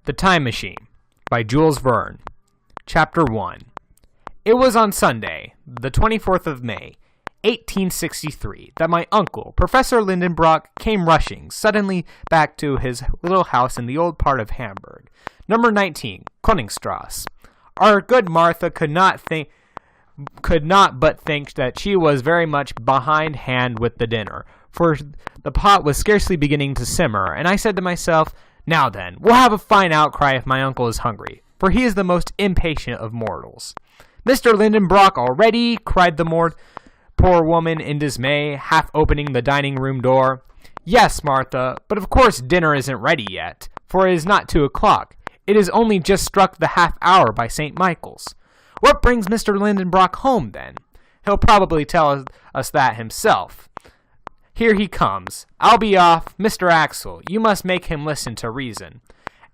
The Time Machine by Jules Verne. Chapter 1. It was on Sunday, the 24th of May, 1863, that my uncle, Professor Lindenbrock, came rushing suddenly back to his little house in the old part of Hamburg, number 19, Königstrasse. Our good Martha could not but think that she was very much behindhand with the dinner, for the pot was scarcely beginning to simmer, and I said to myself, "Now then, we'll have a fine outcry if my uncle is hungry, for he is the most impatient of mortals." "Mr. Lindenbrock already?" cried the poor woman in dismay, half opening the dining-room door. "Yes, Martha, but of course dinner isn't ready yet, for it is not 2 o'clock. It is only just struck the half-hour by St. Michael's." "What brings Mr. Lindenbrock home, then?" "He'll probably tell us that himself. Here he comes. I'll be off. Mr. Axel, you must make him listen to reason."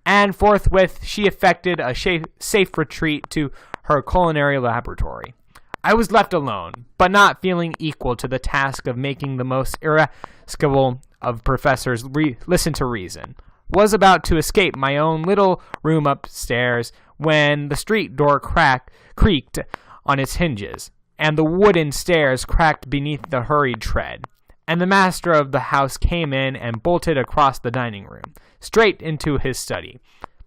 And forthwith she effected a safe retreat to her culinary laboratory. I was left alone, but not feeling equal to the task of making the most irascible of professors listen to reason. Was about to escape my own little room upstairs when the street door creaked on its hinges, and the wooden stairs cracked beneath the hurried tread, and the master of the house came in and bolted across the dining room, straight into his study.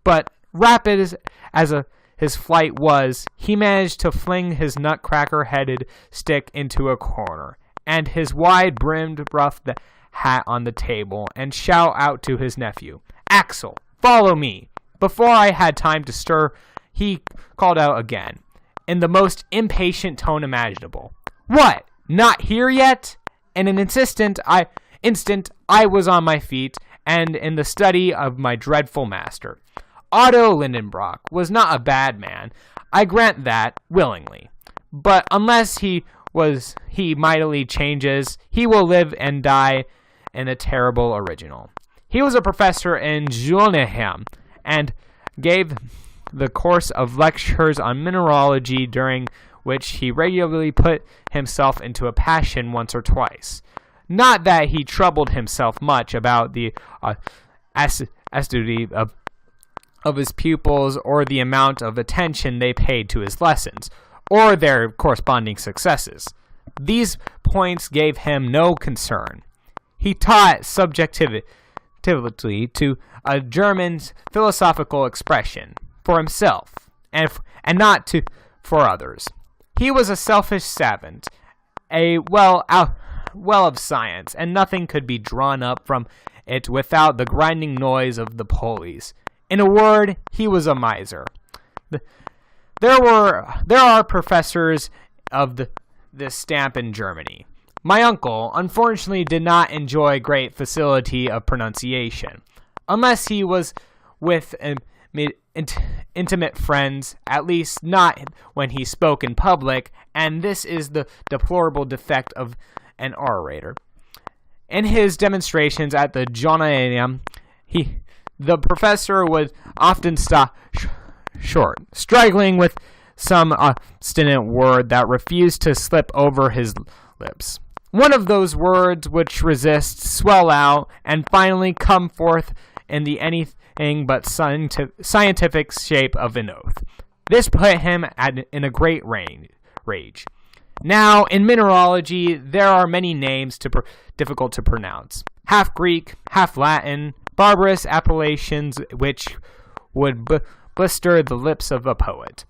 But, rapid as his flight was, he managed to fling his nutcracker-headed stick into a corner, and his wide-brimmed rough hat on the table, and shout out to his nephew, "Axel, follow me!" Before I had time to stir, he called out again, in the most impatient tone imaginable, "What, not here yet?" In an instant I was on my feet and in the study of my dreadful master. Otto Lindenbrock was not a bad man, I grant that willingly, but unless he mightily changes, he will live and die in a terrible original. He was a professor in Jotunheim and gave the course of lectures on mineralogy, during which he regularly put himself into a passion once or twice. Not that he troubled himself much about the assiduity of his pupils, or the amount of attention they paid to his lessons, or their corresponding successes. These points gave him no concern. He taught subjectively to a German philosophical expression, for himself, and not for others. He was a selfish savant, a well of science, and nothing could be drawn up from it without the grinding noise of the pulleys. In a word, he was a miser. There are professors of this stamp in Germany. My uncle, unfortunately, did not enjoy great facility of pronunciation, unless he was with intimate friends, at least not when he spoke in public, and this is the deplorable defect of an orator. In his demonstrations at the Jotunheim, the professor would often stop short, struggling with some obstinate word that refused to slip over his lips. One of those words which resist, swell out, and finally come forth in the anything but scientific shape of an oath. This put him in a great rage. Now, in mineralogy, there are many names difficult to pronounce. Half Greek, half Latin, barbarous appellations which would blister the lips of a poet.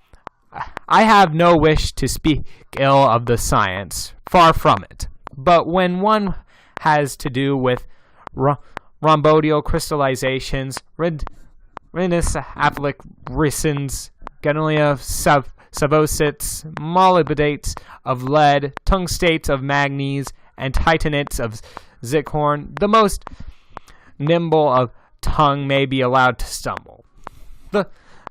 I have no wish to speak ill of the science, far from it. But when one has to do with rhomboidal crystallizations, Renus afflicrescens, Ganlia savosites, molybdates of lead, tungstates of manganese, and titanates of zinchorn, the most nimble of tongue may be allowed to stumble. The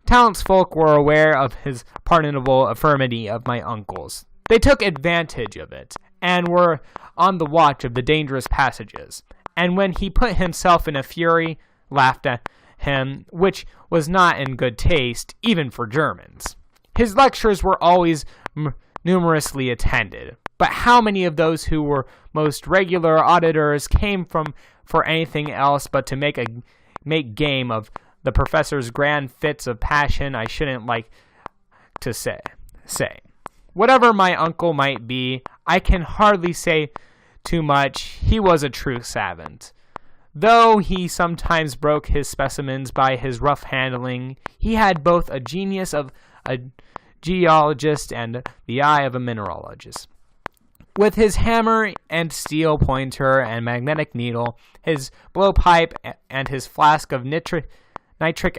townsfolk were aware of his pardonable infirmity of my uncle's. They took advantage of it, and were on the watch of the dangerous passages, and when he put himself in a fury, laughed at him, which was not in good taste, even for Germans. His lectures were always numerously attended, but how many of those who were most regular auditors came for anything else but to make game of the professor's grand fits of passion I shouldn't like to say. Whatever my uncle might be, I can hardly say too much. He was a true savant. Though he sometimes broke his specimens by his rough handling, he had both a genius of a geologist and the eye of a mineralogist. With his hammer and steel pointer and magnetic needle, his blowpipe and his flask of nitric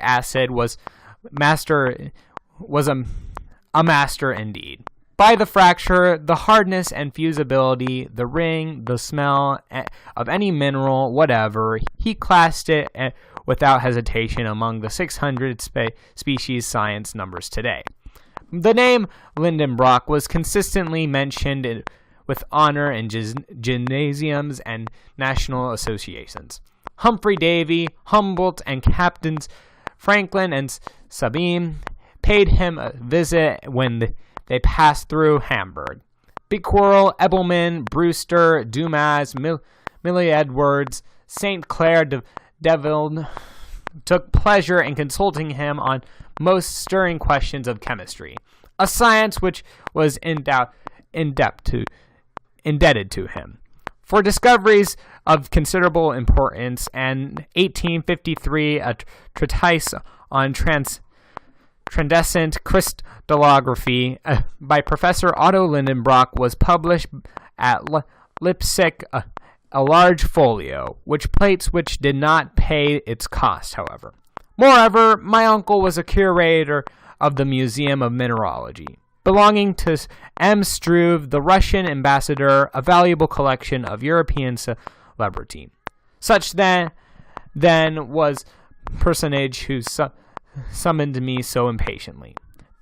acid was a master indeed. By the fracture, the hardness and fusibility, the ring, the smell of any mineral, whatever, he classed it without hesitation among the 600 species science numbers today. The name Lindenbrock was consistently mentioned with honor in gymnasiums and national associations. Humphrey Davy, Humboldt, and Captains Franklin and Sabine paid him a visit when they passed through Hamburg. Becquerel, Ebelman, Brewster, Dumas, Millie Edwards, St. Clair Deville took pleasure in consulting him on most stirring questions of chemistry, a science which was indebted to him. For discoveries of considerable importance, and 1853 a treatise on transcendent crystallography by Professor Otto Lindenbrock was published at Leipzig, a large folio, which did not pay its cost, however. Moreover, my uncle was a curator of the Museum of Mineralogy, belonging to M. Struve, the Russian ambassador, a valuable collection of European celebrity. Such then was personage who summoned me so impatiently.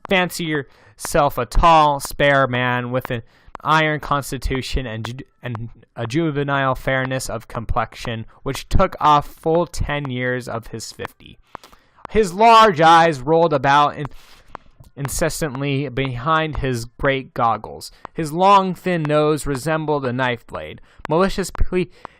Fancy yourself a tall, spare man with an iron constitution and a juvenile fairness of complexion which took off full 10 years of his 50. His large eyes rolled about incessantly behind his great goggles. His long, thin nose resembled a knife blade. Malicious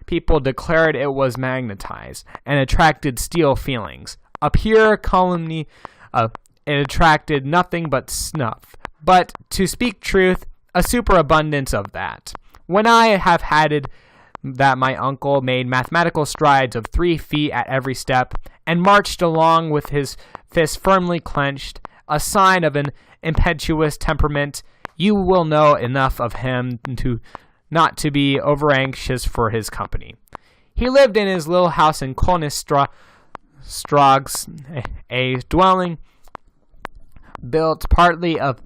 people declared it was magnetized and attracted steel feelings. A pure calumny, it attracted nothing but snuff. But, to speak truth, a superabundance of that. When I have added that my uncle made mathematical strides of 3 feet at every step, and marched along with his fist firmly clenched, a sign of an impetuous temperament, you will know enough of him not to be over-anxious for his company. He lived in his little house in Königsstrasse, a dwelling built partly of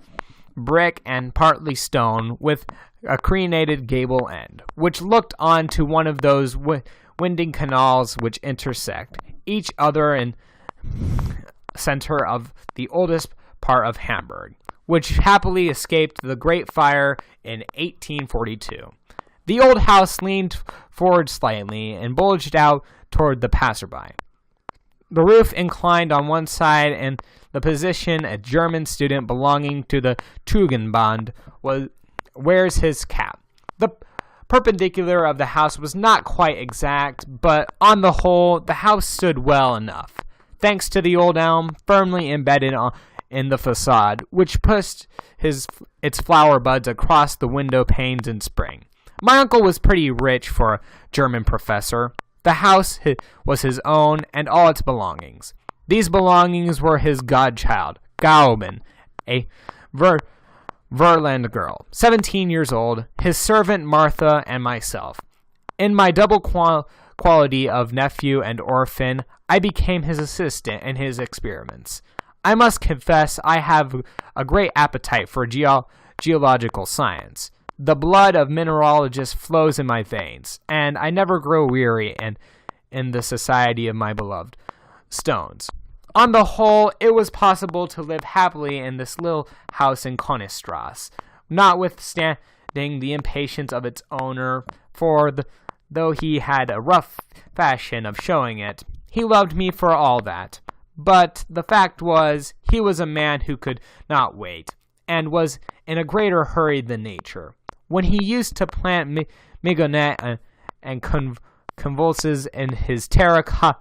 brick and partly stone, with a crenelated gable end, which looked on to one of those winding canals which intersect each other in center of the oldest part of Hamburg, which happily escaped the Great Fire in 1842. The old house leaned forward slightly and bulged out toward the passerby. The roof inclined on one side, and the position a German student belonging to the Tugendbund wears his cap. The perpendicular of the house was not quite exact, but on the whole, the house stood well enough, thanks to the old elm firmly embedded in the facade, which pushed its flower buds across the window panes in spring. My uncle was pretty rich for a German professor. The house was his own and all its belongings. These belongings were his godchild, Gauben, a Verland girl, 17 years old, his servant Martha, and myself. In my double quality of nephew and orphan, I became his assistant in his experiments. I must confess I have a great appetite for geological science. The blood of mineralogists flows in my veins, and I never grow weary in the society of my beloved stones. On the whole, it was possible to live happily in this little house in Königsstrasse, notwithstanding the impatience of its owner, for though he had a rough fashion of showing it, he loved me for all that. But the fact was, he was a man who could not wait, and was in a greater hurry than nature. When he used to plant mignonette and convulses in his terracotta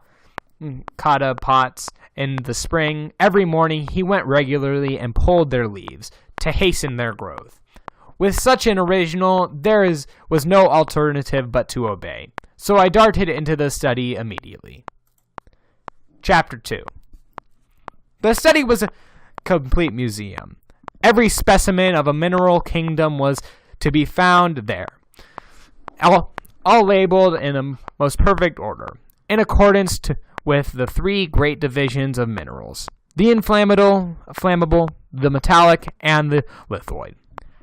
pots in the spring, every morning he went regularly and pulled their leaves to hasten their growth. With such an original, was no alternative but to obey, so I darted into the study immediately. Chapter 2. The study was a complete museum. Every specimen of a mineral kingdom was to be found there, all labeled in a most perfect order, in accordance with the three great divisions of minerals: the flammable, the metallic, and the lithoid.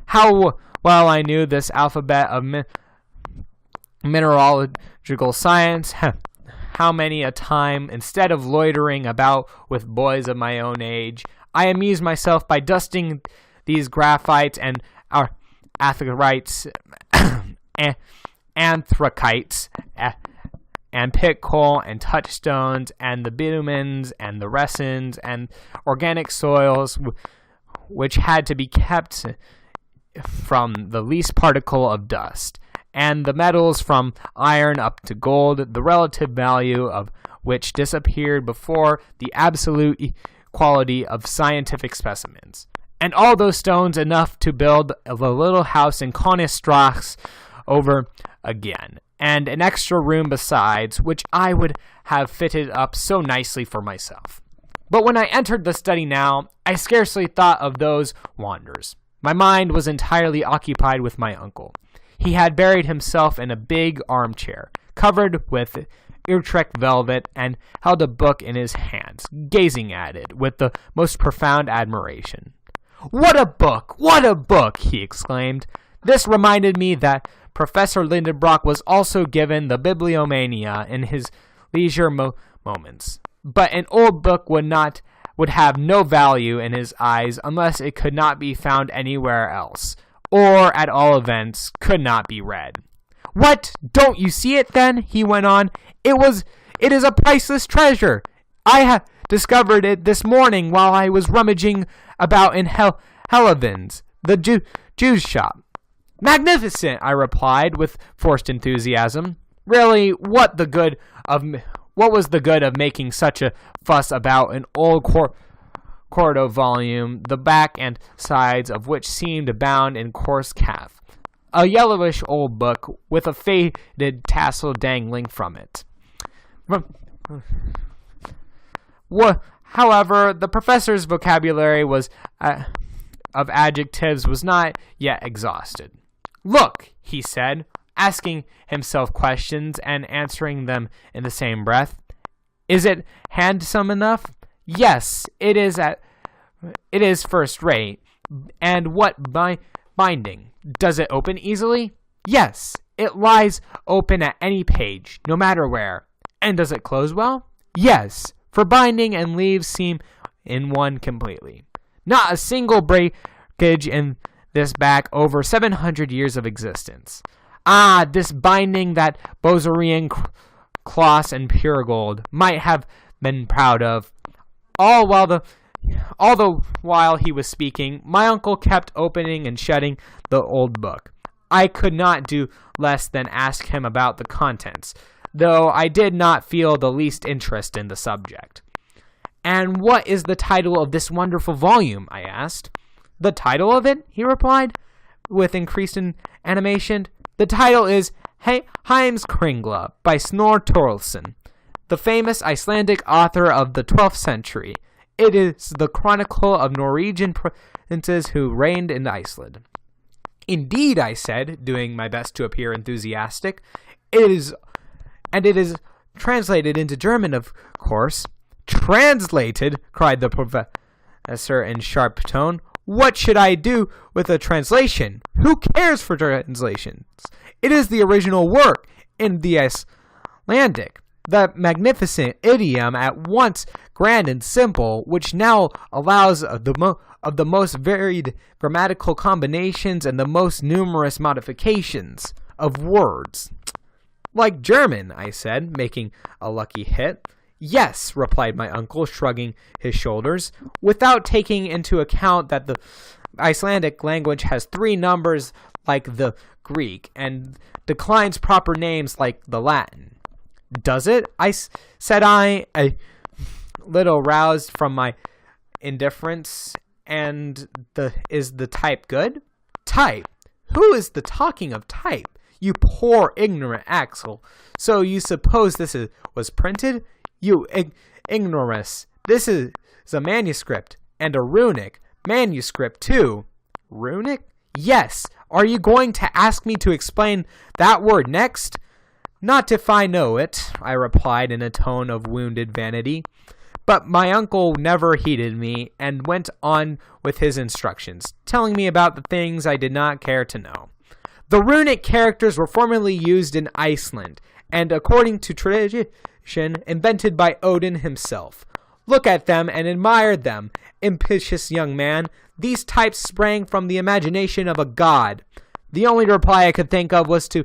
How well I knew this alphabet of mineralogical science! How many a time, instead of loitering about with boys of my own age, I amused myself by dusting these graphites and anthracites, and pit coal and touchstones and the bitumens and the resins and organic soils, which had to be kept from the least particle of dust, and the metals from iron up to gold, the relative value of which disappeared before the absolute equality of scientific specimens. And all those stones enough to build the little house in Konistrasse over again, and an extra room besides, which I would have fitted up so nicely for myself. But when I entered the study now, I scarcely thought of those wonders. My mind was entirely occupied with my uncle. He had buried himself in a big armchair, covered with Utrecht velvet, and held a book in his hands, gazing at it with the most profound admiration. "What a book! What a book!" he exclaimed. This reminded me that Professor Lindenbrock was also given the bibliomania in his leisure moments. But an old book would have no value in his eyes unless it could not be found anywhere else, or at all events could not be read. "What? Don't you see it then?" he went on. It is a priceless treasure. I discovered it this morning while I was rummaging about in Hellevin's, the Jew's shop. "Magnificent!" I replied with forced enthusiasm. Really, what was the good of making such a fuss about an old quarto volume, the back and sides of which seemed bound in coarse calf, a yellowish old book with a faded tassel dangling from it? However, the professor's vocabulary of adjectives was not yet exhausted. "Look," he said, asking himself questions and answering them in the same breath. "Is it handsome enough? Yes, it is first rate. And what binding? Does it open easily? Yes, it lies open at any page, no matter where. And does it close well? Yes, for binding and leaves seem in one completely. Not a single breakage in this back over 700 years of existence. Ah, this binding that Bozerian, Kloss, and pure gold might have been proud of." All the while he was speaking, my uncle kept opening and shutting the old book. I could not do less than ask him about the contents, though I did not feel the least interest in the subject. "And what is the title of this wonderful volume?" I asked. "The title of it?" he replied, with increased animation. "The title is Heimskringla by Snorre Sturluson, the famous Icelandic author of the 12th century. It is the chronicle of Norwegian princes who reigned in Iceland." "Indeed," I said, doing my best to appear enthusiastic. It is translated into German, of course." "Translated?" cried the professor in sharp tone. "What should I do with a translation? Who cares for translations? It is the original work in the Icelandic, the magnificent idiom at once grand and simple, which now allows of the most varied grammatical combinations and the most numerous modifications of words." "Like German," I said, making a lucky hit. "Yes," replied my uncle, shrugging his shoulders, "without taking into account that the Icelandic language has 3 numbers like the Greek, and declines proper names like the Latin." "Does it?" said I. little roused from my indifference. And is the type good? Type? Who is the talking of type? You poor ignorant Axel. So you suppose this was printed? You ignoramus. This is a manuscript, and a runic manuscript too. Runic? Yes. Are you going to ask me to explain that word next? Not if I know it, I replied in a tone of wounded vanity. But my uncle never heeded me and went on with his instructions, telling me about the things I did not care to know. The runic characters were formerly used in Iceland, and according to tradition, invented by Odin himself. Look at them and admire them, impetuous young man. These types sprang from the imagination of a god. The only reply I could think of was to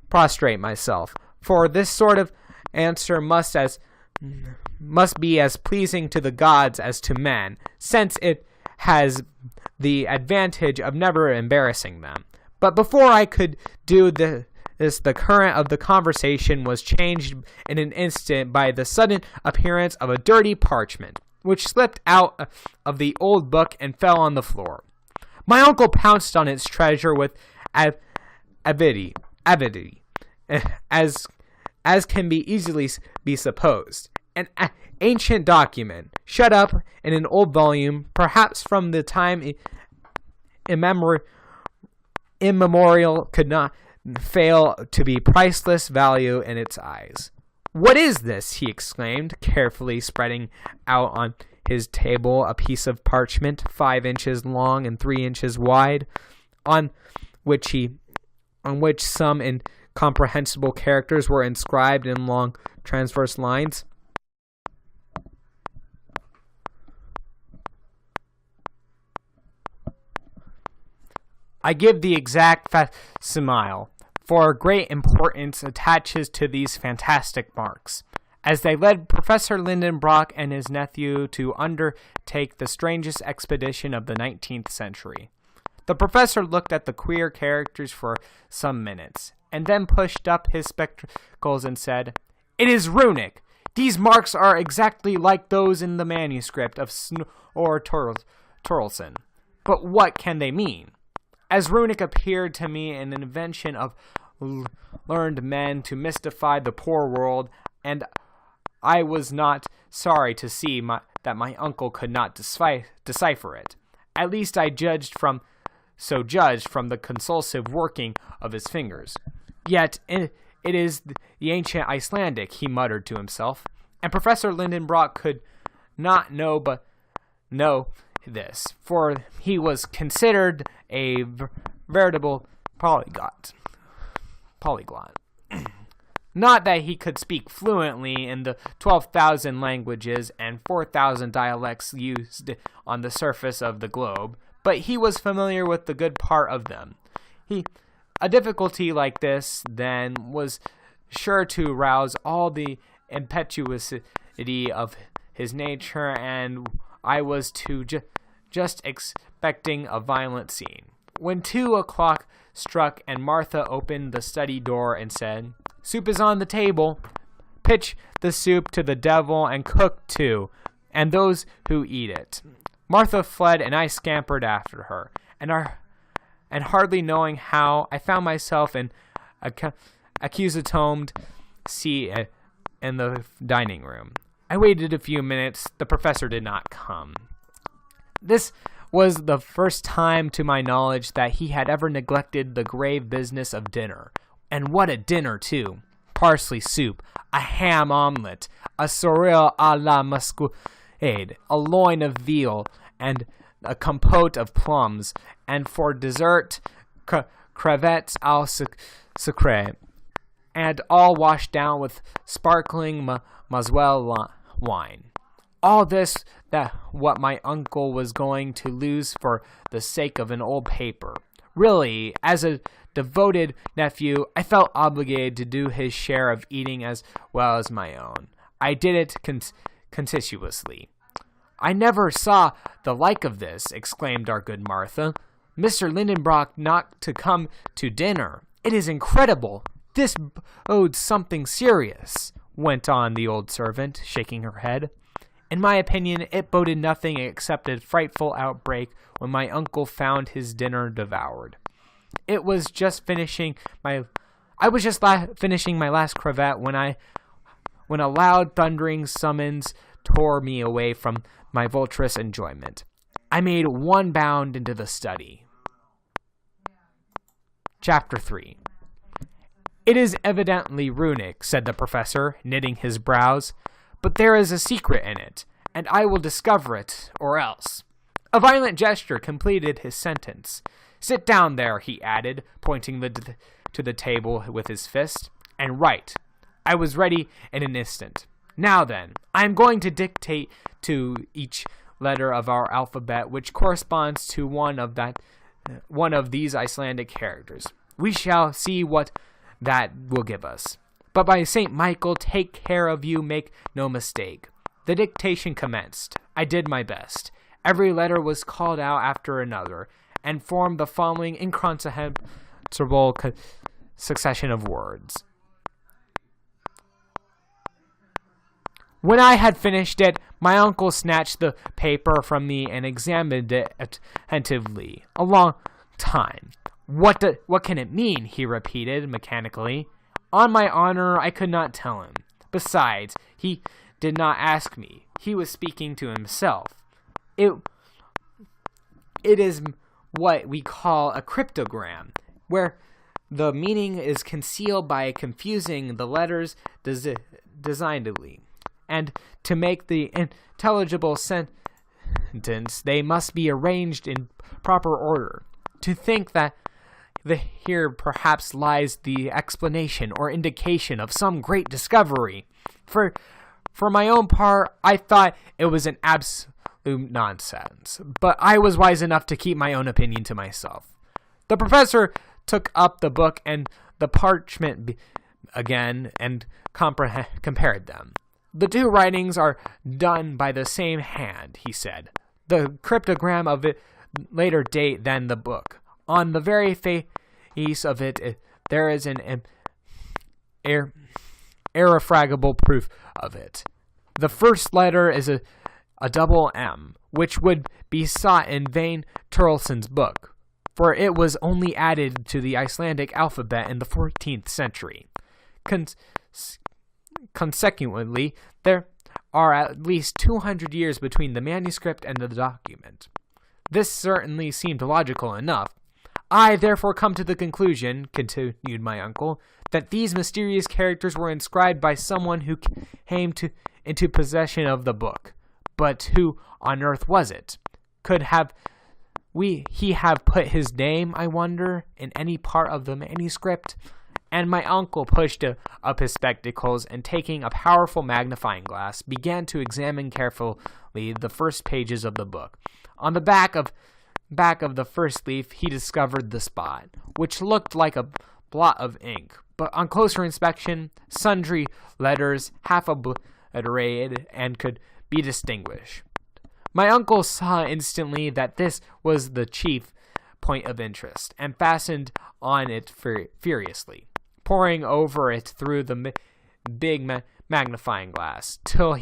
prostrate myself, for this sort of answer must be as pleasing to the gods as to men, since it has the advantage of never embarrassing them. But before I could do this, the current of the conversation was changed in an instant by the sudden appearance of a dirty parchment, which slipped out of the old book and fell on the floor. My uncle pounced on its treasure with avidity, as can be easily be supposed. An ancient document, shut up in an old volume, perhaps from the time immemorial, could not fail to be priceless value in its eyes. "What is this?" he exclaimed, carefully spreading out on his table a piece of parchment 5 inches long and 3 inches wide, on which some incomprehensible characters were inscribed in long transverse lines. I give the exact facsimile, for great importance attaches to these fantastic marks, as they led Professor Lindenbrock and his nephew to undertake the strangest expedition of the 19th century. The professor looked at the queer characters for some minutes, and then pushed up his spectacles and said, "It is runic! These marks are exactly like those in the manuscript of Snorre Turleson. But what can they mean? As runic appeared to me an invention of learned men to mystify the poor world, and I was not sorry to see that my uncle could not decipher it. At least I judged from the convulsive working of his fingers. Yet it is the ancient Icelandic," he muttered to himself, and Professor Lindenbrock could not know this, for he was considered a veritable polyglot. Not that he could speak fluently in the 12,000 languages and 4,000 dialects used on the surface of the globe, but he was familiar with the good part of them. A difficulty like this, then, was sure to rouse all the impetuosity of his nature, and I was just expecting a violent scene, when 2 o'clock struck and Martha opened the study door and said, "Soup is on the table. Pitch the soup to the devil and cook too, and those who eat it." Martha fled and I scampered after her, and hardly knowing how, I found myself in a accustomed seat in the dining room. I waited a few minutes. The professor did not come. This was the first time, to my knowledge, that he had ever neglected the grave business of dinner. And what a dinner, too! Parsley soup, a ham omelette, a sorrel à la muscade, a loin of veal, and a compote of plums, and for dessert, crevettes au sucre, and all washed down with sparkling Moselle wine. All this, that what my uncle was going to lose for the sake of an old paper. Really, as a devoted nephew, I felt obligated to do his share of eating as well as my own. I did it conscientiously. "I never saw the like of this," exclaimed our good Martha. "Mr. Lindenbrock not to come to dinner. It is incredible. This bodes something serious," went on the old servant, shaking her head. In my opinion, it boded nothing except a frightful outbreak when my uncle found his dinner devoured. I was just finishing my last cravat when a loud thundering summons tore me away from my vulturous enjoyment. I made one bound into the study. Chapter 3. "It is evidently runic," said the professor, knitting his brows, "but there is a secret in it, and I will discover it, or else." A violent gesture completed his sentence. "Sit down there," he added, pointing to the table with his fist, "and write." I was ready in an instant. "Now then, I am going to dictate to each letter of our alphabet which corresponds to one of these Icelandic characters. We shall see what that will give us. But by St. Michael, take care of you, make no mistake." The dictation commenced. I did my best. Every letter was called out after another, and formed the following incomprehensible succession of words. When I had finished it, my uncle snatched the paper from me and examined it attentively a long time. What can it mean?" he repeated mechanically. On my honor, I could not tell him. Besides, he did not ask me. He was speaking to himself. It is what we call a cryptogram, where the meaning is concealed by confusing the letters designedly. And to make the intelligible sentence, they must be arranged in proper order. To think that here perhaps lies the explanation or indication of some great discovery. For my own part, I thought it was an absolute nonsense, but I was wise enough to keep my own opinion to myself. The professor took up the book and the parchment again and compared them. "The two writings are done by the same hand," he said. "The cryptogram of it later date than the book. On the very face of it, there is an irrefragable proof of it. The first letter is a double M, which would be sought in vain Turleson's book, for it was only added to the Icelandic alphabet in the 14th century. Consequently, there are at least 200 years between the manuscript and the document. This certainly seemed logical enough. I therefore come to the conclusion," continued my uncle, "that these mysterious characters were inscribed by someone who came into possession of the book. But who on earth was it? Could he have put his name, I wonder, in any part of the manuscript?" And my uncle pushed up his spectacles and, taking a powerful magnifying glass, began to examine carefully the first pages of the book. On the back of the first leaf he discovered the spot, which looked like a blot of ink, but on closer inspection sundry letters, half obliterated, and could be distinguished. My uncle saw instantly that this was the chief point of interest, and fastened on it furiously, poring over it through the big magnifying glass, till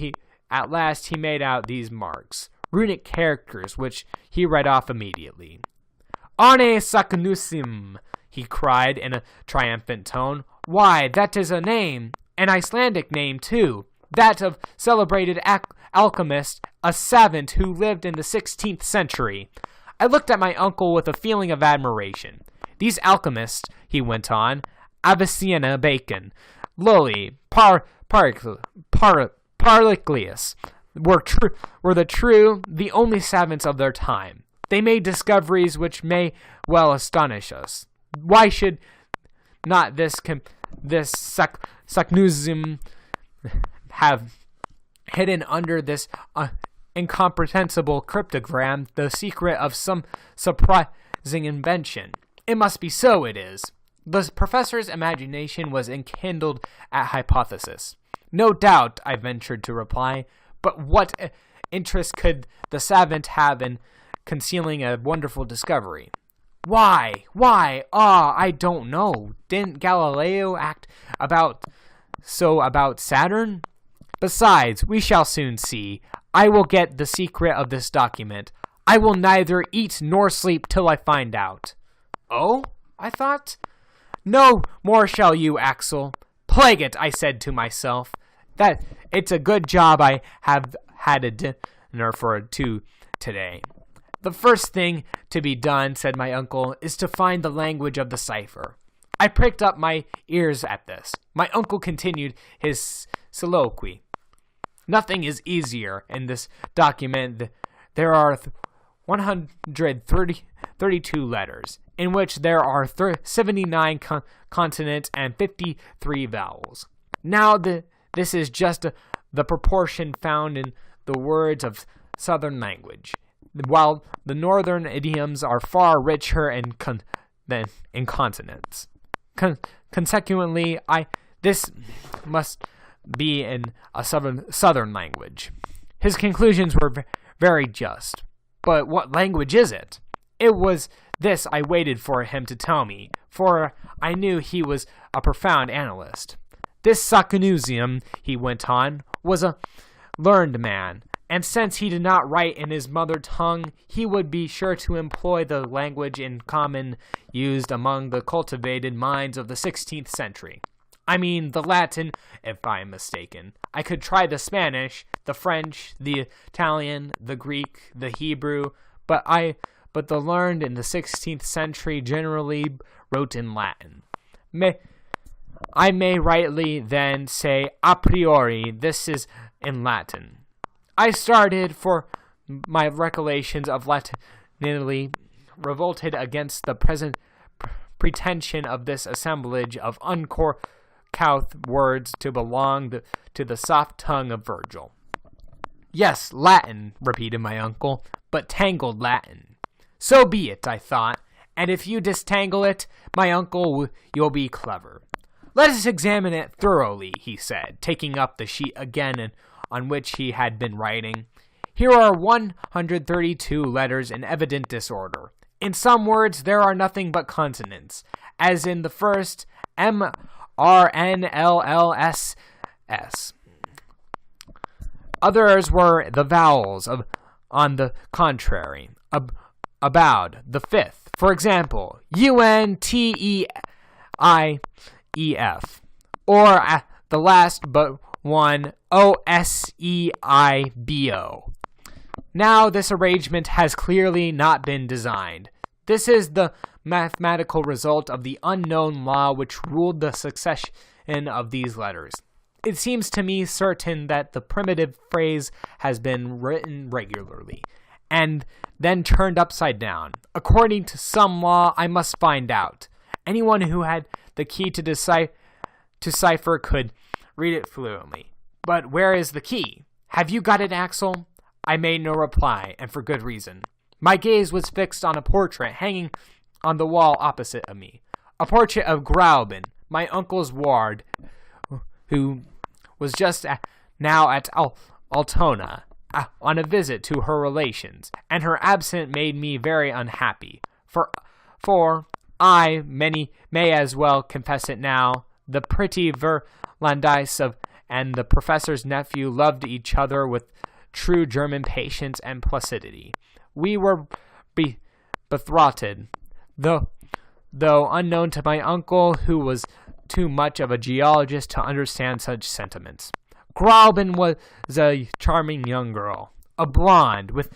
at last he made out these marks, runic characters, which he read off immediately. "Arne Saknusim!" he cried in a triumphant tone. "Why, that is a name, an Icelandic name, too, that of celebrated alchemist, a savant who lived in the 16th century." I looked at my uncle with a feeling of admiration. "These alchemists," he went on, "Avicenna, Bacon, Lully, Parliclius, were the only savants of their time. They made discoveries which may well astonish us. Why should not this Saknussemm have hidden under this incomprehensible cryptogram the secret of some surprising invention? It must be so, it is." The professor's imagination was enkindled at hypothesis. "No doubt," I ventured to reply, "but what interest could the savant have in concealing a wonderful discovery?" Why, I don't know. Didn't Galileo act about Saturn? Besides, we shall soon see. I will get the secret of this document. I will neither eat nor sleep till I find out. Oh, I thought. No more shall you, Axel. Plague it, I said to myself. That it's a good job I have had a dinner for two today. The first thing to be done, said my uncle, is to find the language of the cipher. I pricked up my ears at this. My uncle continued his soliloquy. Nothing is easier in this document. There are 132 letters, in which there are 79 consonants and 53 vowels. Now, this is just the proportion found in the words of Southern language, while the Northern idioms are far richer than in consonants. Consequently, this must be in a Southern language. His conclusions were very just. But what language is it? It was this I waited for him to tell me, for I knew he was a profound analyst. This Sakunusium, he went on, was a learned man, and since he did not write in his mother tongue, he would be sure to employ the language in common used among the cultivated minds of the 16th century. I mean the Latin, if I am mistaken. I could try the Spanish, the French, the Italian, the Greek, the Hebrew, but the learned in the 16th century generally wrote in Latin. I may rightly then say a priori this is in Latin. I started, for my recollections of Latin Italy revolted against the present pretension of this assemblage of uncouth words to belong to the soft tongue of Virgil. Yes, Latin, repeated my uncle, but tangled Latin. So be it, I thought, and if you distangle it, my uncle, you'll be clever. Let us examine it thoroughly, he said, taking up the sheet again on which he had been writing. Here are 132 letters in evident disorder. In some words there are nothing but consonants, as in the first MRNLLSS. Others were the vowels on the contrary, about the fifth. For example, UNTEIEF, or the last but one, OSEIBO. Now this arrangement has clearly not been designed. This is the mathematical result of the unknown law which ruled the succession of these letters. It seems to me certain that the primitive phrase has been written regularly, and then turned upside down. According to some law, I must find out. Anyone who had the key to decipher could read it fluently. But where is the key? Have you got it, Axel? I made no reply, and for good reason. My gaze was fixed on a portrait hanging on the wall opposite of me. A portrait of Gräuben, my uncle's ward, who was just now at Altona on a visit to her relations, and her absence made me very unhappy. For I may as well confess it now, the pretty Verlandice and the professor's nephew loved each other with true German patience and placidity. We were betrothed, though unknown to my uncle, who was too much of a geologist to understand such sentiments. Gräuben was a charming young girl, a blonde with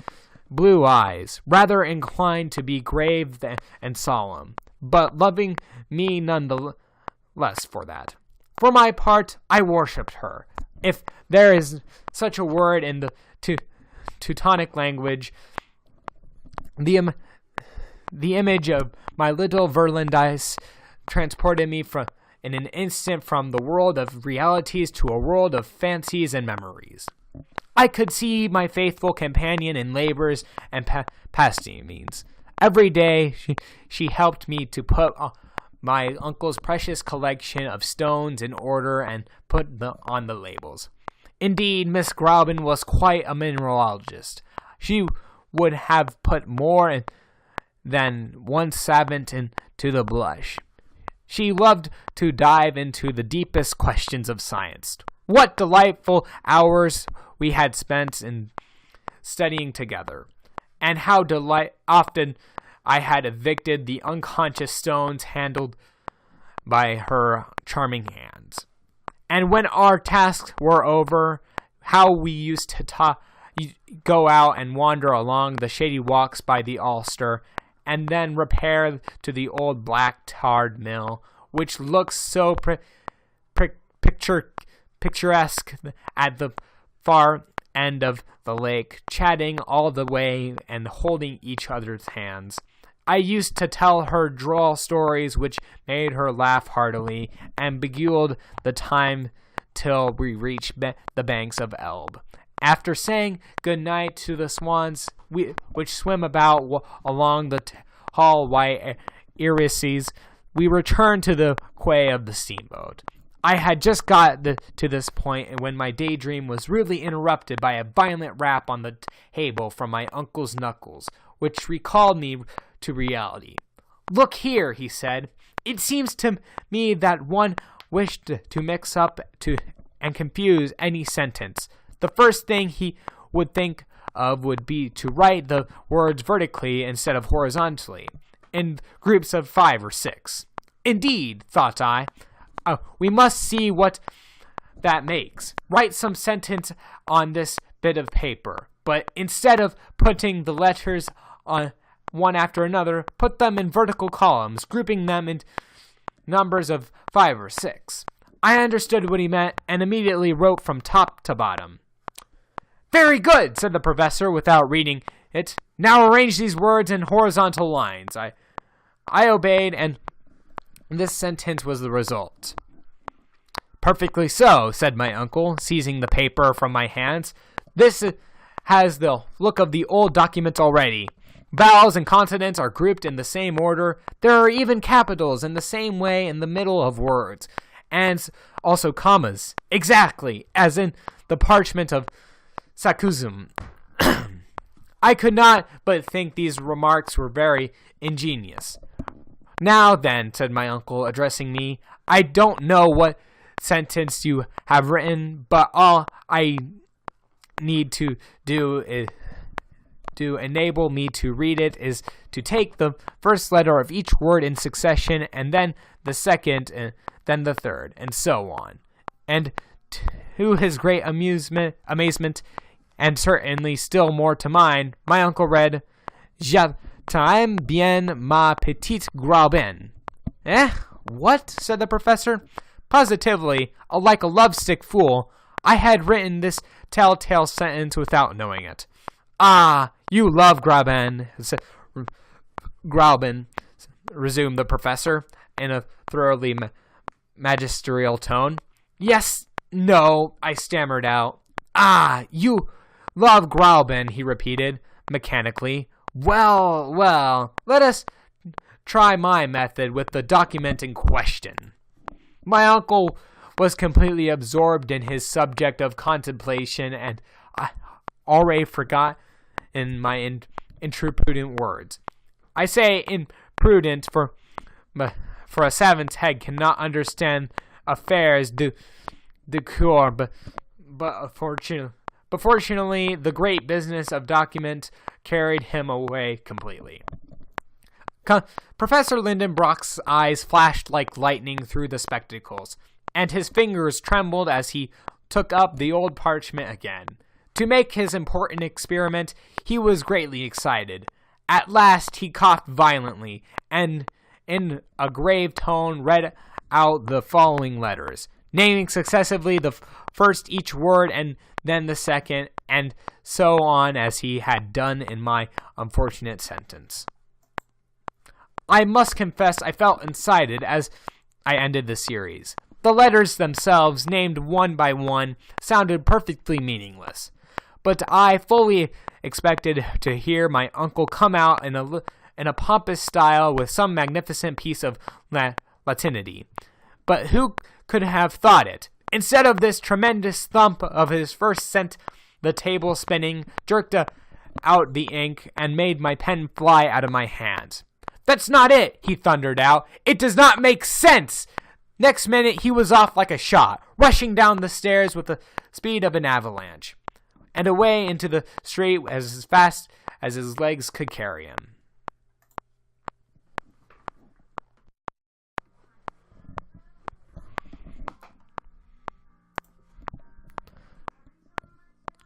blue eyes, rather inclined to be grave and solemn, but loving me none the less for that. For my part, I worshipped her, if there is such a word in the Teutonic language. The image of my little Verlandice transported me in an instant from the world of realities to a world of fancies and memories. I could see my faithful companion in labors and pastimes. Every day she helped me to put my uncle's precious collection of stones in order and put on the labels. Indeed, Miss Gräuben was quite a mineralogist. She would have put more than one savant into the blush. She loved to dive into the deepest questions of science. What delightful hours we had spent in studying together, and how often I had evicted the unconscious stones handled by her charming hands. And when our tasks were over, how we used to go out and wander along the shady walks by the Ulster, and then repair to the old black tarred mill, which looks so picturesque at the far end of the lake, chatting all the way and holding each other's hands. I used to tell her droll stories which made her laugh heartily, and beguiled the time till we reached the banks of Elbe. After saying good night to the swans which swim about along the tall white irises, we returned to the quay of the steamboat. I had just got to this point when my daydream was rudely interrupted by a violent rap on the table from my uncle's knuckles, which recalled me to reality. "Look here," he said. "It seems to me that one wished to mix up and confuse any sentence. The first thing he would think of would be to write the words vertically instead of horizontally, in groups of 5 or 6. Indeed, thought I, we must see what that makes. Write some sentence on this bit of paper, but instead of putting the letters on one after another, put them in vertical columns, grouping them in numbers of 5 or 6. I understood what he meant and immediately wrote from top to bottom. "Very good," said the professor without reading it. "Now arrange these words in horizontal lines." I obeyed, and this sentence was the result. "Perfectly so," said my uncle, seizing the paper from my hands. "This has the look of the old document already. Vowels and consonants are grouped in the same order. There are even capitals in the same way in the middle of words, and also commas, exactly as in the parchment of Sakuzum." I could not but think these remarks were very ingenious. "Now then," said my uncle, addressing me, "I don't know what sentence you have written, but all I need to do is to enable me to read it is to take the first letter of each word in succession, and then the second, and then the third, and so on." And to his great amazement, and certainly still more to mine, my uncle read, "J'aime bien ma petite Graubin." "Eh? What?" said the professor. Positively, like a lovesick fool, I had written this telltale sentence without knowing it. "Ah, you love Graubin," resumed the professor in a thoroughly magisterial tone. "Yes, no," I stammered out. "Ah, you love Graubin," he repeated mechanically. Well, let us try my method with the document in question." My uncle was completely absorbed in his subject of contemplation, and I already forgot in my imprudent words. I say imprudent, for a savant's head cannot understand affairs du coeur, but fortunately, the great business of document carried him away completely. Professor Lindenbrock's eyes flashed like lightning through the spectacles, and his fingers trembled as he took up the old parchment again. To make his important experiment, he was greatly excited. At last he coughed violently, and in a grave tone read out the following letters, naming successively the first each word and then the second, and so on as he had done in my unfortunate sentence. I must confess I felt incited as I ended the series. The letters themselves, named one by one, sounded perfectly meaningless, but I fully expected to hear my uncle come out in a pompous style with some magnificent piece of Latinity. But who could have thought it? Instead of this tremendous thump of his first sent the table spinning, jerked out the ink, and made my pen fly out of my hands. "That's not it," he thundered out. "It does not make sense." Next minute he was off like a shot, rushing down the stairs with the speed of an avalanche. and away into the street as fast as his legs could carry him.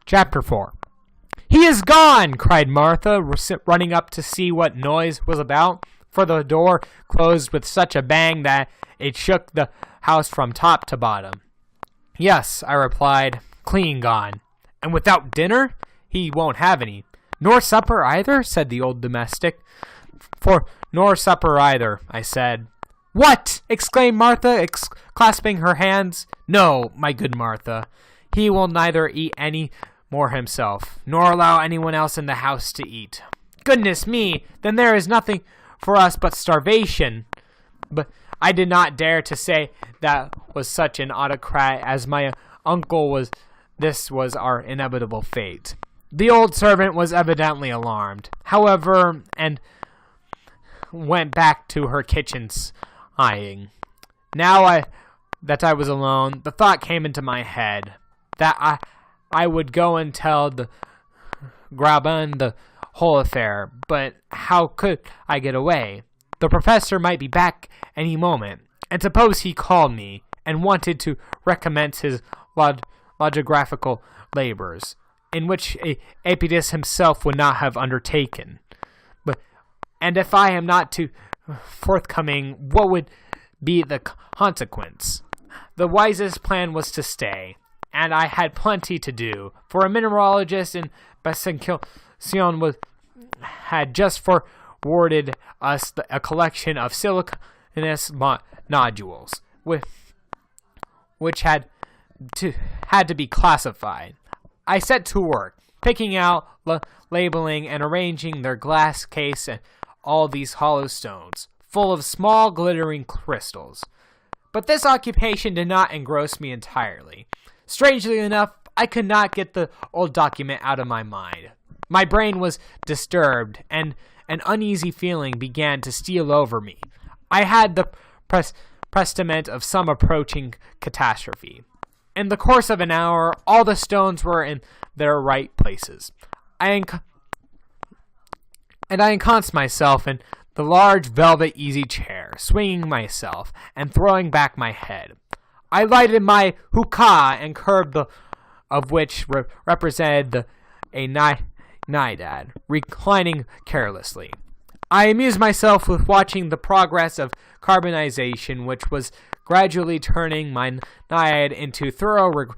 Chapter 4. "He is gone!" cried Martha, running up to see what noise was about, for the door closed with such a bang that it shook the house from top to bottom. "Yes," I replied, "clean gone." "And without dinner?" "He won't have any." "Nor supper either?" said the old domestic. "Nor supper either," I said. "What!" exclaimed Martha, clasping her hands. "No, my good Martha. He will neither eat any more himself, nor allow anyone else in the house to eat." "Goodness me! Then there is nothing for us but starvation." But I did not dare to say that was such an autocrat as my uncle was. This was our inevitable fate. The old servant was evidently alarmed, however, and went back to her kitchen sighing. Now that I was alone, the thought came into my head that I would go and tell the Graben the whole affair, but how could I get away? The professor might be back any moment, and suppose he called me and wanted to recommence his logographical labors, in which Apidas himself would not have undertaken. And if I am not too forthcoming, what would be the consequence? The wisest plan was to stay, and I had plenty to do, for a mineralogist in Besançon had just forwarded us a collection of siliceous nodules, which had to be classified. I set to work, picking out, labeling, and arranging their glass case and all these hollow stones, full of small glittering crystals. But this occupation did not engross me entirely. Strangely enough, I could not get the old document out of my mind. My brain was disturbed, and an uneasy feeling began to steal over me. I had the presentiment of some approaching catastrophe. In the course of an hour, all the stones were in their right places. I ensconced myself in the large velvet easy chair, swinging myself and throwing back my head. I lighted my hookah and curb of which represented a naiad, reclining carelessly. I amused myself with watching the progress of carbonization, which was gradually turning my naiad into thorough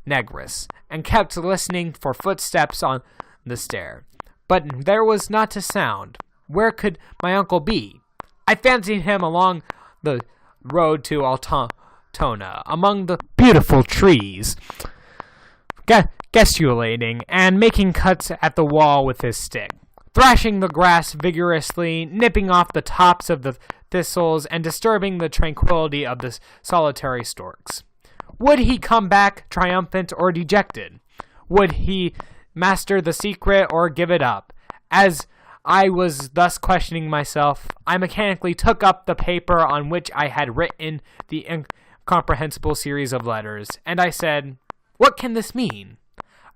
negress, and kept listening for footsteps on the stair. But there was not a sound. Where could my uncle be? I fancied him along the road to Altona, among the beautiful trees, gesticulating and making cuts at the wall with his stick, thrashing the grass vigorously, nipping off the tops of the thistles, and disturbing the tranquility of the solitary storks. Would he come back triumphant or dejected? Would he master the secret or give it up? As I was thus questioning myself, I mechanically took up the paper on which I had written the incomprehensible series of letters, and I said, "What can this mean?"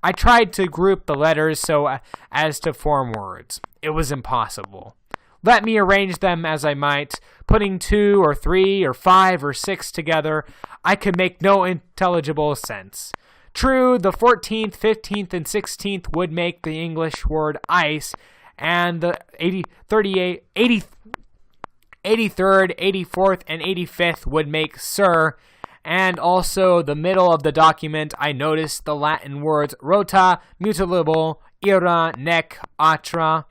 I tried to group the letters so as to form words. It was impossible. Let me arrange them as I might, putting 2 or 3 or 5 or 6 together, I could make no intelligible sense. True, the 14th, 15th, and 16th would make the English word ice, and the 83rd, 84th, and 85th would make sir, and also the middle of the document I noticed the Latin words rota, mutilable, ira, nec, atra.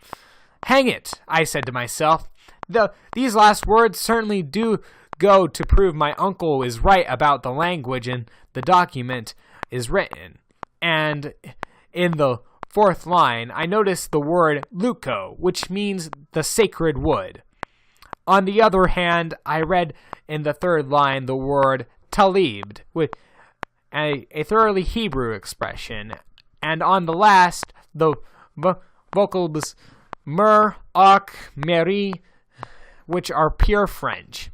Hang it, I said to myself. These last words certainly do go to prove my uncle is right about the language and the document is written. And in the 4th line, I noticed the word leuco, which means the sacred wood. On the other hand, I read in the 3rd line the word talibed, with a thoroughly Hebrew expression, and on the last, the vocals mer, ak, meri, which are pure French.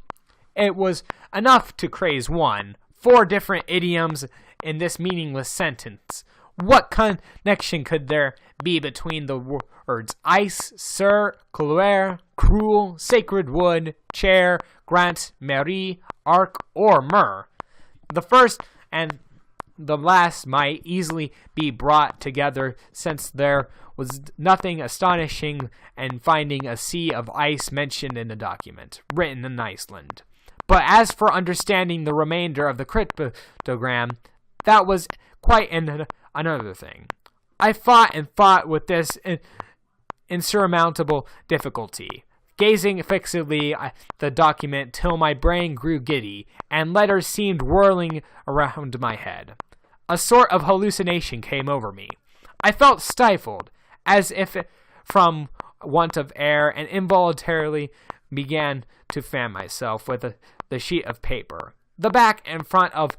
It was enough to craze one. 4 different idioms in this meaningless sentence. What connection could there be between the words ice, sir, couloir, cruel, sacred wood, chair, grant, mairie, arc, or myrrh? The first and the last might easily be brought together, since there was nothing astonishing in finding a sea of ice mentioned in a document written in Iceland. But as for understanding the remainder of the cryptogram, that was quite another thing. I fought and fought with this insurmountable difficulty, gazing fixedly at the document till my brain grew giddy, and letters seemed whirling around my head. A sort of hallucination came over me. I felt stifled, as if from want of air, and involuntarily began to fan myself with the sheet of paper. The back and front of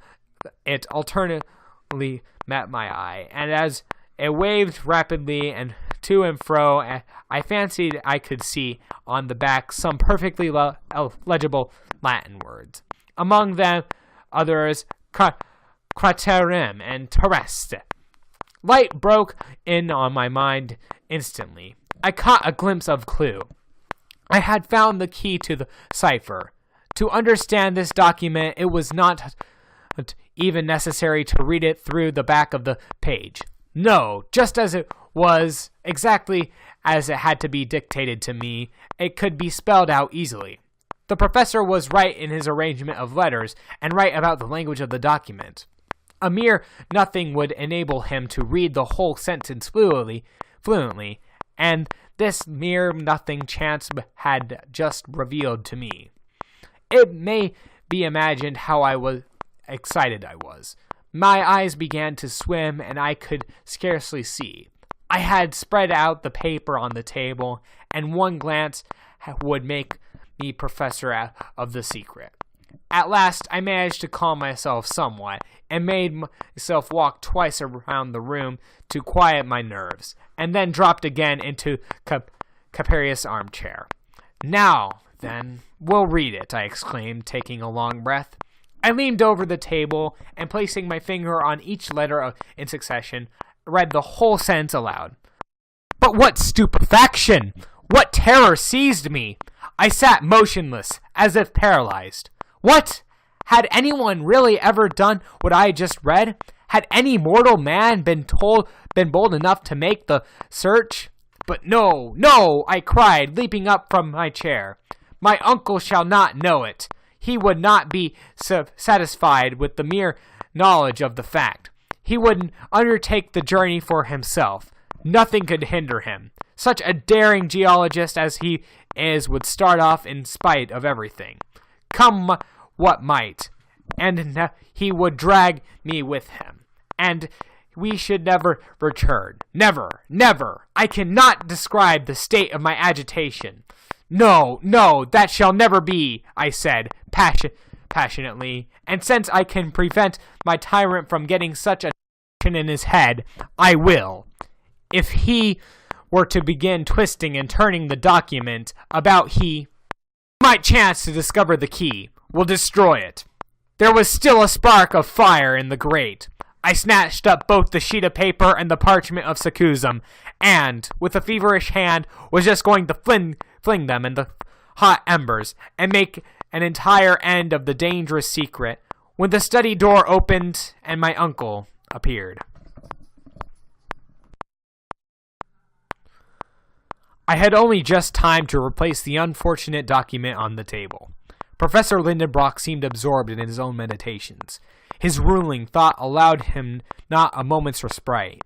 it alternately met my eye, and as it waved rapidly and to and fro, I fancied I could see on the back some perfectly legible Latin words. Among them, others, craterem and terrestre. Light broke in on my mind instantly. I caught a glimpse of clue. I had found the key to the cipher. To understand this document, it was not even necessary to read it through the back of the page. No, just as it was, exactly as it had to be dictated to me, it could be spelled out easily. The professor was right in his arrangement of letters, and right about the language of the document. A mere nothing would enable him to read the whole sentence fluently, and this mere nothing chance had just revealed to me. It may be imagined how excited I was. My eyes began to swim, and I could scarcely see. I had spread out the paper on the table, and one glance would make me professor of the secret. At last, I managed to calm myself somewhat, and made myself walk twice around the room to quiet my nerves, and then dropped again into capacious armchair. "Now, then, we'll read it," I exclaimed, taking a long breath. I leaned over the table, and placing my finger on each letter in succession, read the whole sentence aloud. But what stupefaction! What terror seized me! I sat motionless, as if paralyzed. What? Had anyone really ever done what I had just read? Had any mortal man been bold enough to make the search? But no, no, I cried, leaping up from my chair. My uncle shall not know it. He would not be satisfied with the mere knowledge of the fact. He would undertake the journey for himself. Nothing could hinder him. Such a daring geologist as he is would start off in spite of everything, come what might, and he would drag me with him, and we should never return. Never, never. I cannot describe the state of my agitation. No, no, that shall never be, I said, passionately, and since I can prevent my tyrant from getting such a in his head, I will. If he were to begin twisting and turning the document about, he might chance to discover the key. We'll destroy it. There was still a spark of fire in the grate. I snatched up both the sheet of paper and the parchment of Sakuzum, and, with a feverish hand, was just going to fling them in the hot embers and make an entire end of the dangerous secret, when the study door opened and my uncle appeared. I had only just time to replace the unfortunate document on the table. Professor Lindenbrock seemed absorbed in his own meditations. His ruling thought allowed him not a moment's respite.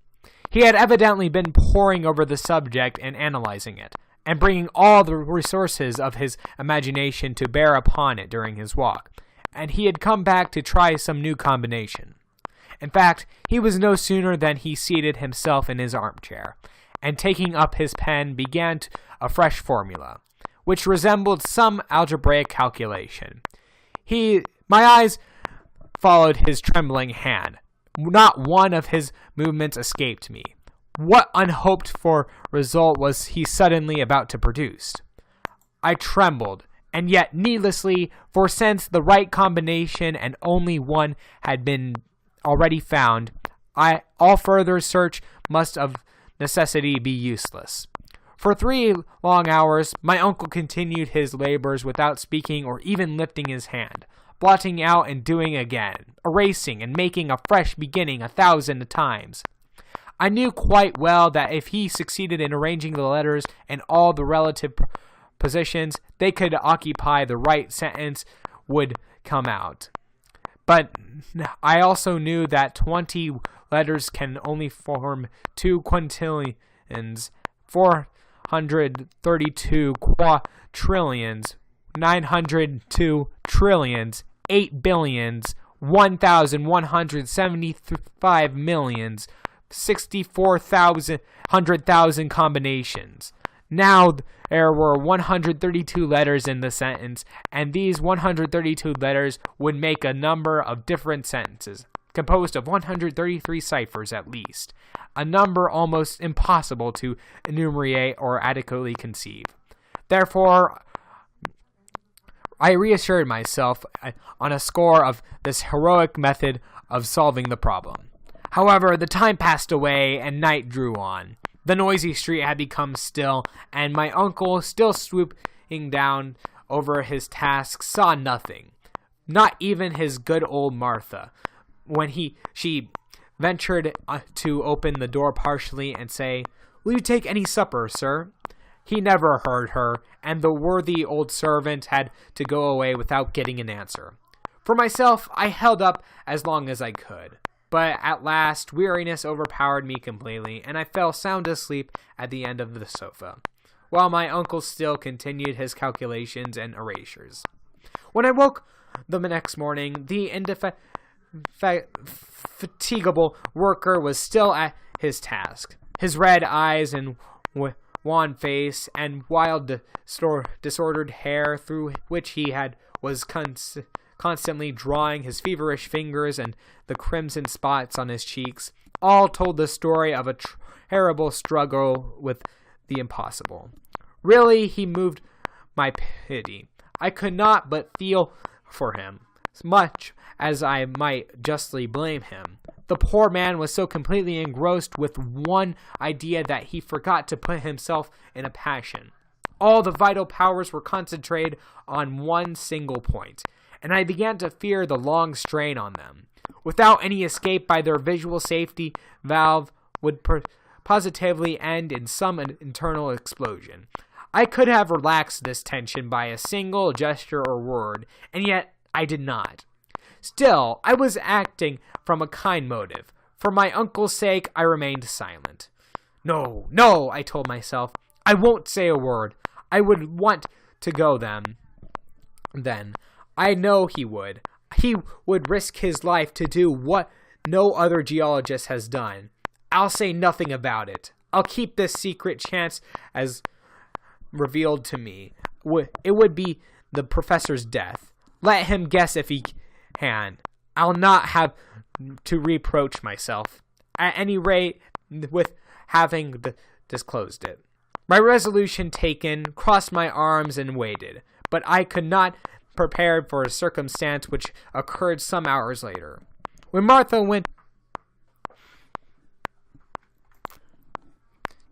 He had evidently been poring over the subject and analyzing it, and bringing all the resources of his imagination to bear upon it during his walk, and he had come back to try some new combination. In fact, he was no sooner than he seated himself in his armchair, and taking up his pen began a fresh formula, which resembled some algebraic calculation. My eyes followed his trembling hand. Not one of his movements escaped me. What unhoped for result was he suddenly about to produce? I trembled, and yet needlessly, for since the right combination and only one had been already found, all further search must of necessity be useless. For 3 long hours, my uncle continued his labors without speaking or even lifting his hand, blotting out and doing again, erasing and making a fresh beginning 1,000 times. I knew quite well that if he succeeded in arranging the letters in all the relative positions, they could occupy the right sentence would come out. But I also knew that 20 letters can only form 2 quintillions, 432 quadrillions, 902 trillions, 8 billions, 1,175 millions, 64,000 combinations. Now there were 132 letters in the sentence, and these 132 letters would make a number of different sentences, composed of 133 ciphers at least, a number almost impossible to enumerate or adequately conceive. Therefore, I reassured myself on a score of this heroic method of solving the problem. However, the time passed away and night drew on. The noisy street had become still, and my uncle, still swooping down over his task, saw nothing, not even his good old Martha, when she ventured to open the door partially and say, "Will you take any supper, sir?" He never heard her, and the worthy old servant had to go away without getting an answer. For myself, I held up as long as I could. But at last, weariness overpowered me completely, and I fell sound asleep at the end of the sofa, while my uncle still continued his calculations and erasures. When I woke the next morning, the indefatigable worker was still at his task. His red eyes and wan face and wild, disordered hair, through which he was constantly drawing his feverish fingers, and the crimson spots on his cheeks, all told the story of a terrible struggle with the impossible. Really, he moved my pity. I could not but feel for him, much as I might justly blame him. The poor man was so completely engrossed with one idea that he forgot to put himself in a passion. All the vital powers were concentrated on one single point, and I began to fear the long strain on them. Without any escape by their visual safety valve would positively end in some internal explosion. I could have relaxed this tension by a single gesture or word, and yet I did not. Still, I was acting from a kind motive. For my uncle's sake, I remained silent. No, I told myself. I won't say a word. I would want to go then. I know he would. He would risk his life to do what no other geologist has done. I'll say nothing about it. I'll keep this secret chance as revealed to me. It would be the professor's death. Let him guess if he can. I'll not have to reproach myself, at any rate, with having disclosed it. My resolution taken, crossed my arms and waited, but I could not prepare for a circumstance which occurred some hours later. When Martha went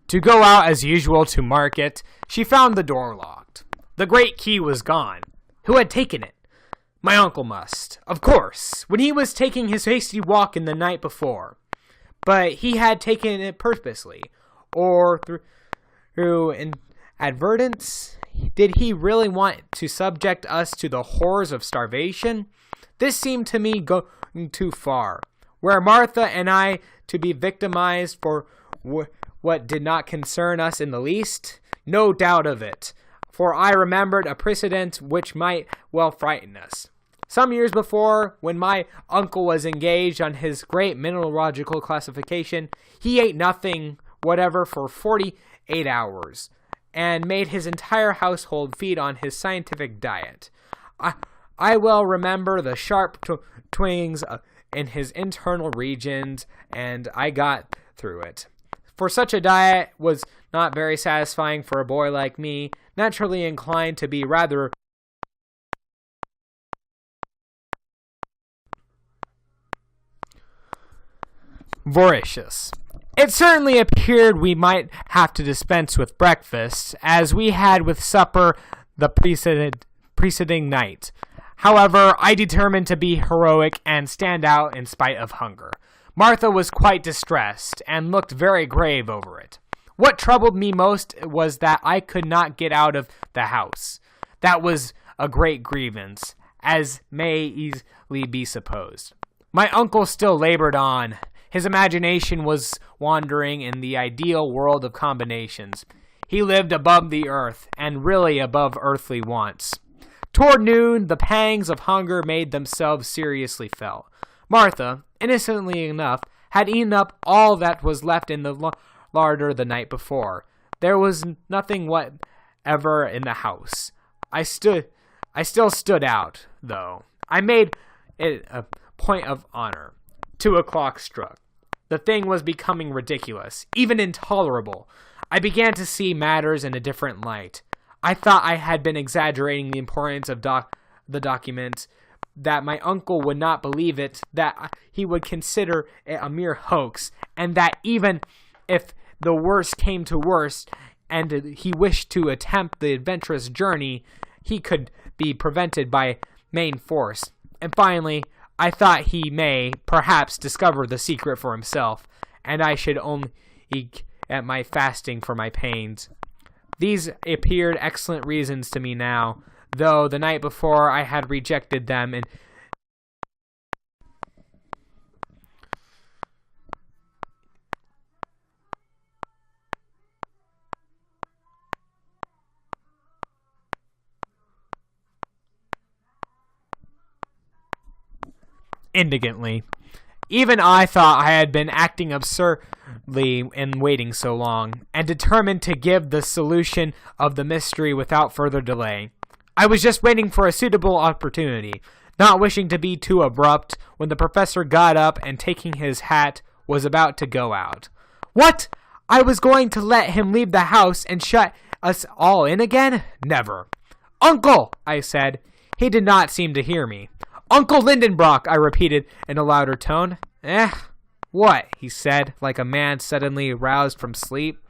to go out as usual to market, she found the door locked. The great key was gone. Who had taken it? My uncle must, of course, when he was taking his hasty walk in the night before. But he had taken it purposely, or through inadvertence. Did he really want to subject us to the horrors of starvation? This seemed to me going too far. Were Martha and I to be victimized for what did not concern us in the least? No doubt of it, for I remembered a precedent which might well frighten us. Some years before, when my uncle was engaged on his great mineralogical classification, he ate nothing whatever for 48 hours, and made his entire household feed on his scientific diet. I well remember the sharp twingings in his internal regions, and I got through it. For such a diet was not very satisfying for a boy like me, naturally inclined to be rather voracious. It certainly appeared we might have to dispense with breakfast, as we had with supper the preceding night. However, I determined to be heroic and stand out in spite of hunger. Martha was quite distressed, and looked very grave over it. What troubled me most was that I could not get out of the house. That was a great grievance, as may easily be supposed. My uncle still labored on. His imagination was wandering in the ideal world of combinations. He lived above the earth, and really above earthly wants. Toward noon, the pangs of hunger made themselves seriously felt. Martha, innocently enough, had eaten up all that was left in the larder the night before. There was nothing whatever in the house. I still stood out, though. I made it a point of honor. 2 o'clock struck. The thing was becoming ridiculous, even intolerable. I began to see matters in a different light. I thought I had been exaggerating the importance of the document, that my uncle would not believe it, that he would consider it a mere hoax, and that even if the worst came to worst, and he wished to attempt the adventurous journey, he could be prevented by main force. And finally, I thought he may, perhaps, discover the secret for himself, and I should only get my fasting for my pains. These appeared excellent reasons to me now, though the night before I had rejected them and indignantly. Even I thought I had been acting absurdly in waiting so long, and determined to give the solution of the mystery without further delay. I was just waiting for a suitable opportunity, not wishing to be too abrupt, when the professor got up and, taking his hat, was about to go out. What? I was going to let him leave the house and shut us all in again? Never. Uncle, I said. He did not seem to hear me. Uncle Lindenbrock, I repeated in a louder tone. What? He said, like a man suddenly roused from sleep.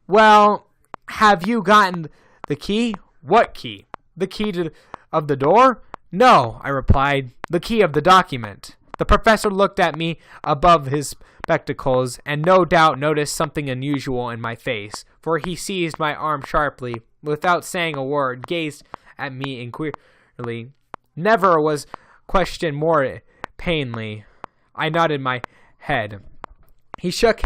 Well, have you gotten the key? What key? The key of the door? No, I replied. The key of the document. The professor looked at me above his spectacles, and no doubt noticed something unusual in my face, for he seized my arm sharply, without saying a word, gazed at me inquiringly. Never was questioned more painfully. I nodded my head. He shook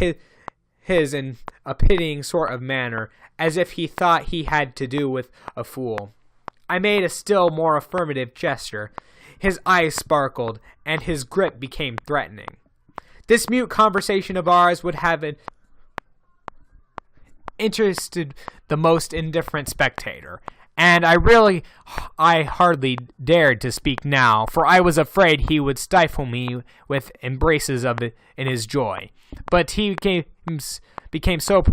his in a pitying sort of manner, as if he thought he had to do with a fool. I made a still more affirmative gesture. His eyes sparkled, and his grip became threatening. This mute conversation of ours would have interested the most indifferent spectator, and I hardly dared to speak now, for I was afraid he would stifle me with embraces of it in his joy. But he became so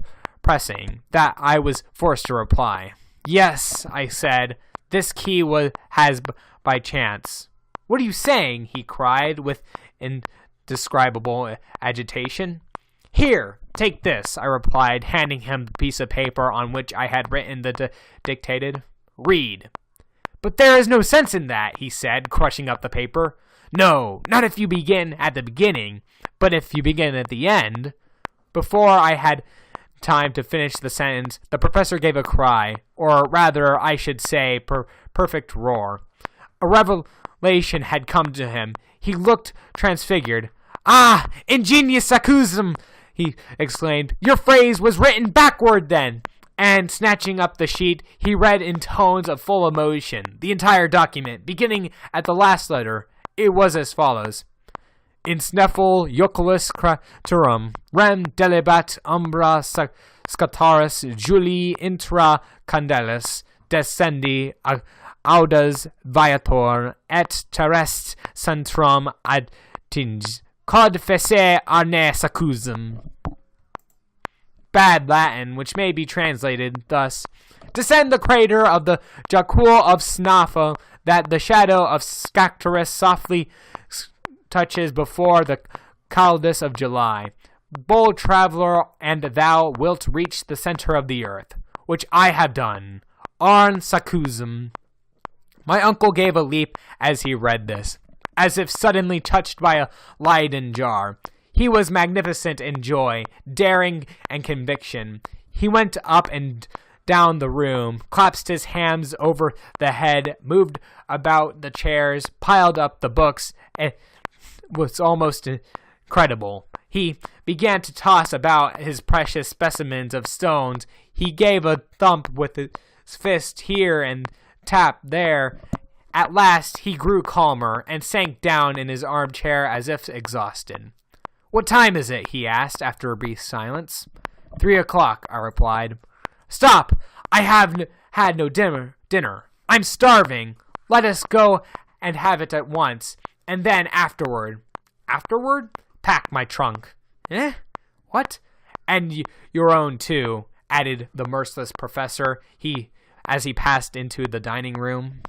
pressing that I was forced to reply. Yes, I said, this key has by chance. What are you saying? He cried with indescribable agitation. Here, take this, I replied, handing him the piece of paper on which I had written the dictated. Read. But there is no sense in that, he said, crushing up the paper. No, not if you begin at the beginning, but if you begin at the end. Before I had time to finish the sentence, the professor gave a cry, or rather, I should say, perfect roar. A revelation had come to him. He looked transfigured. Ah, ingenious sarcasm! He exclaimed. Your phrase was written backward, then. And, snatching up the sheet, he read in tones of full emotion the entire document, beginning at the last letter. It was as follows. In sneffel joculus craterum, rem delebat umbra scataris Julii intra candelis, descendi audas viator, et terrest centrum attinge, cod fece arne sacusum. Bad Latin, which may be translated thus. Descend the crater of the Jacul of Snafa, that the shadow of Scactorus softly touches before the coldness of July. Bold traveler, and thou wilt reach the center of the earth, which I have done. Arn Sakuzum. My uncle gave a leap as he read this, as if suddenly touched by a Leyden jar. He was magnificent in joy, daring, and conviction. He went up and down the room, clasped his hands over the head, moved about the chairs, piled up the books. It was almost incredible. He began to toss about his precious specimens of stones. He gave a thump with his fist here and tap there. At last he grew calmer and sank down in his armchair as if exhausted. "What time is it?" he asked after a brief silence. 3:00, I replied. "Stop! I have had no dinner. I'm starving. Let us go and have it at once, and then afterward." "Afterward? Pack my trunk." "Eh? What?" "And your own, too," added the merciless professor, as he passed into the dining room.